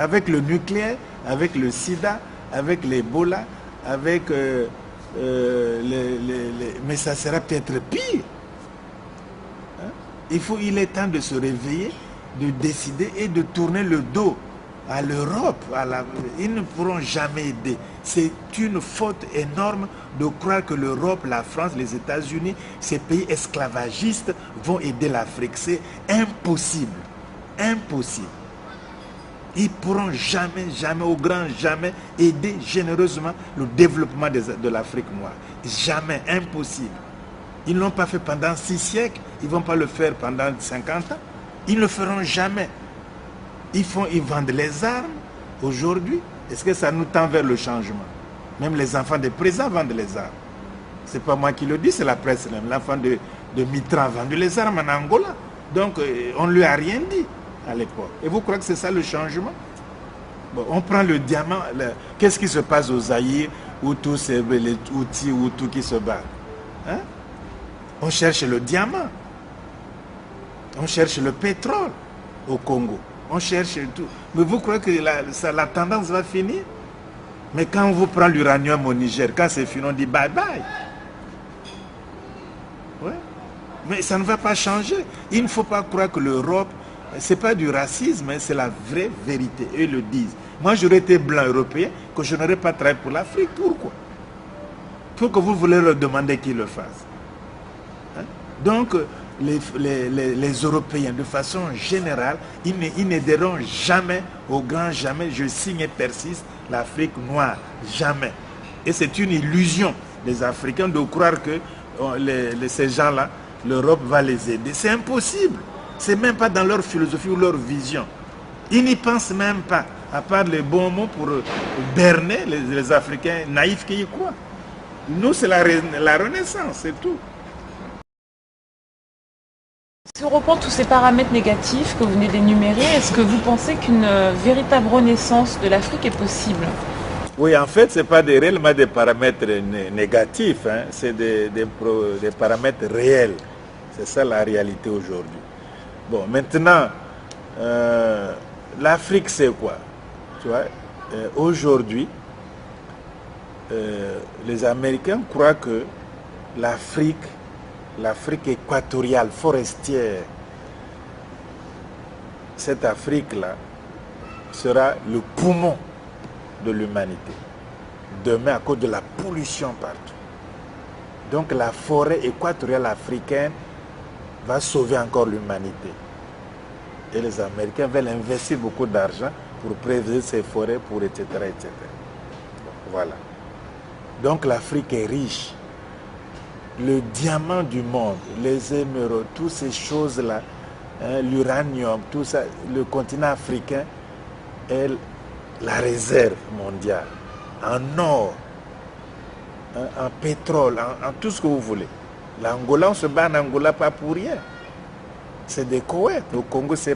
Avec le nucléaire, avec le sida, avec l'Ebola, avec mais ça sera peut-être pire. Hein? Il est temps de se réveiller, de décider et de tourner le dos à l'Europe. Ils ne pourront jamais aider. C'est une faute énorme de croire que l'Europe, la France, les États-Unis, ces pays esclavagistes vont aider l'Afrique. C'est impossible. Impossible. Ils ne pourront jamais, jamais, au grand jamais, aider généreusement le développement de l'Afrique noire. Jamais, impossible. Ils ne l'ont pas fait pendant 6 siècles, ils ne vont pas le faire pendant 50 ans. Ils ne le feront jamais. Ils vendent les armes aujourd'hui. Est-ce que ça nous tend vers le changement? Même les enfants des présidents vendent les armes. Ce n'est pas moi qui le dis, c'est la presse même. L'enfant de Mitterrand a vendu les armes en Angola. Donc, on ne lui a rien dit à l'époque. Et vous croyez que c'est ça le changement? Bon, on prend le diamant. Qu'est-ce qui se passe au Zaïre où tous ces les outils ou tout qui se battent? Hein? On cherche le diamant. On cherche le pétrole au Congo. On cherche tout. Mais vous croyez que la tendance va finir? Mais quand on vous prend l'uranium au Niger, quand c'est fini, on dit bye bye. Ouais. Mais ça ne va pas changer. Il ne faut pas croire que l'Europe, ce n'est pas du racisme, c'est la vraie vérité. Eux le disent. Moi, j'aurais été blanc européen, que je n'aurais pas travaillé pour l'Afrique. Pourquoi? Pour que vous voulez leur demander qu'ils le fassent. Hein? Donc, les Européens, de façon générale, ils n'aideront jamais, au grand jamais, je signe et persiste, l'Afrique noire. Jamais. Et c'est une illusion des Africains de croire que ces gens-là, l'Europe va les aider. C'est impossible. Ce n'est même pas dans leur philosophie ou leur vision. Ils n'y pensent même pas, à part les bons mots pour berner les Africains naïfs qui y croient. Nous, c'est la Renaissance, c'est tout. Si on reprend tous ces paramètres négatifs que vous venez d'énumérer, est-ce que vous pensez qu'une véritable renaissance de l'Afrique est possible? Oui, en fait, ce n'est pas réellement des paramètres négatifs, hein. C'est des paramètres réels. C'est ça la réalité aujourd'hui. Bon, maintenant, l'Afrique, c'est quoi? Tu vois, aujourd'hui, les Américains croient que l'Afrique équatoriale, forestière, cette Afrique-là sera le poumon de l'humanité. Demain, à cause de la pollution partout. Donc la forêt équatoriale africaine va sauver encore l'humanité. Et les Américains veulent investir beaucoup d'argent pour préserver ces forêts, pour etc. etc. Voilà. Donc l'Afrique est riche. Le diamant du monde, les émeraudes, toutes ces choses-là, hein, l'uranium, tout ça, le continent africain est la réserve mondiale, en or, hein, en pétrole, en tout ce que vous voulez. L'Angola, on se bat en Angola pas pour rien. C'est des Koweït. Au Congo, c'est